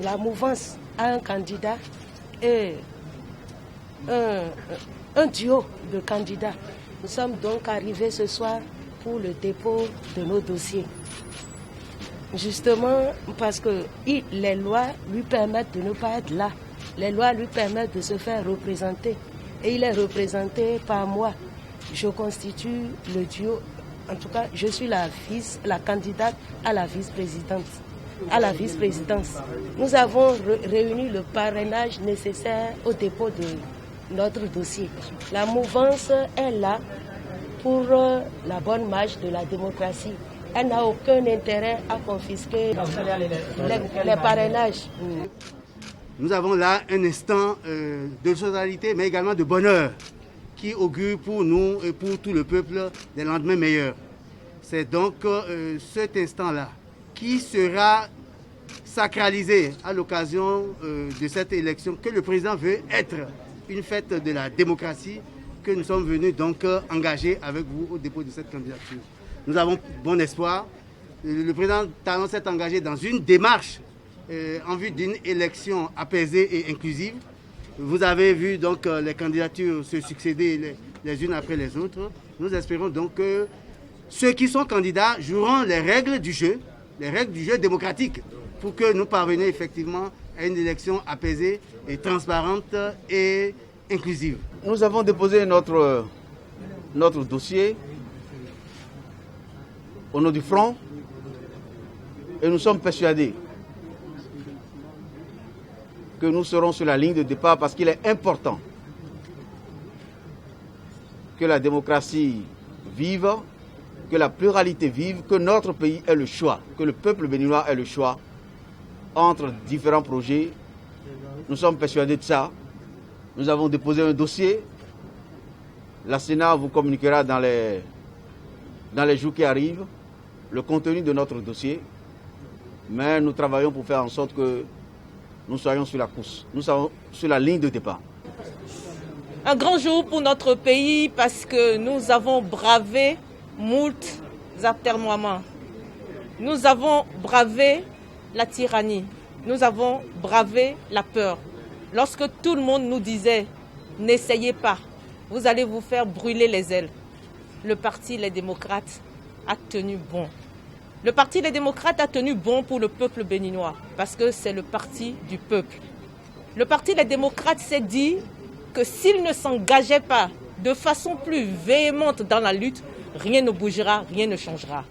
la mouvance a un candidat et un duo de candidats. Nous sommes donc arrivés ce soir pour le dépôt de nos dossiers. Justement parce que les lois lui permettent de ne pas être là. Les lois lui permettent de se faire représenter. Et il est représenté par moi. Je constitue le duo. En tout cas, je suis la candidate à la vice-présidence. Nous avons réuni le parrainage nécessaire au dépôt de notre dossier. La mouvance est là pour la bonne marche de la démocratie. Elle n'a aucun intérêt à confisquer les parrainages. Nous avons là un instant de solidarité, mais également de bonheur, qui augure pour nous et pour tout le peuple des lendemains meilleurs. C'est donc cet instant-là qui sera sacralisé à l'occasion de cette élection que le président veut être une fête de la démocratie que nous sommes venus donc engager avec vous au dépôt de cette candidature. Nous avons bon espoir. Le président Talon s'est engagé dans une démarche en vue d'une élection apaisée et inclusive. Vous avez vu donc les candidatures se succéder les unes après les autres. Nous espérons donc que ceux qui sont candidats joueront les règles du jeu démocratique pour que nous parvenions effectivement à une élection apaisée et transparente et inclusive. Nous avons déposé notre dossier au nom du Front et nous sommes persuadés que nous serons sur la ligne de départ parce qu'il est important que la démocratie vive, que la pluralité vive, que notre pays ait le choix, que le peuple béninois ait le choix entre différents projets. Nous sommes persuadés de ça. Nous avons déposé un dossier. La Sénat vous communiquera dans les jours qui arrivent le contenu de notre dossier. Mais nous travaillons pour faire en sorte que nous soyons sur la course. Nous sommes sur la ligne de départ. Un grand jour pour notre pays parce que nous avons bravé moult atermoiements. Nous avons bravé la tyrannie. Nous avons bravé la peur. Lorsque tout le monde nous disait « n'essayez pas, vous allez vous faire brûler les ailes », le Parti Les Démocrates a tenu bon. Le Parti Les Démocrates a tenu bon pour le peuple béninois parce que c'est le parti du peuple. Le Parti Les Démocrates s'est dit que s'il ne s'engageait pas de façon plus véhémente dans la lutte, rien ne bougera, rien ne changera.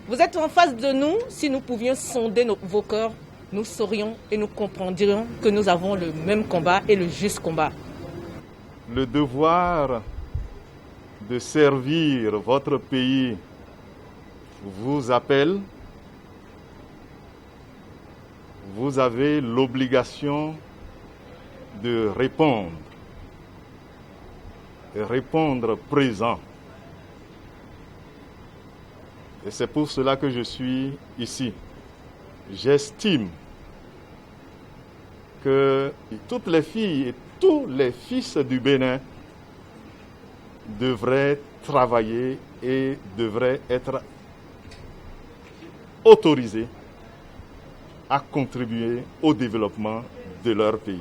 Vous êtes en face de nous, si nous pouvions sonder vos cœurs, nous saurions et nous comprendrions que nous avons le même combat et le juste combat. Le devoir de servir votre pays vous appelle. Vous avez l'obligation de répondre et répondre présent. Et c'est pour cela que je suis ici. J'estime que toutes les filles et tous les fils du Bénin devraient travailler et devraient être autorisés à contribuer au développement de leur pays.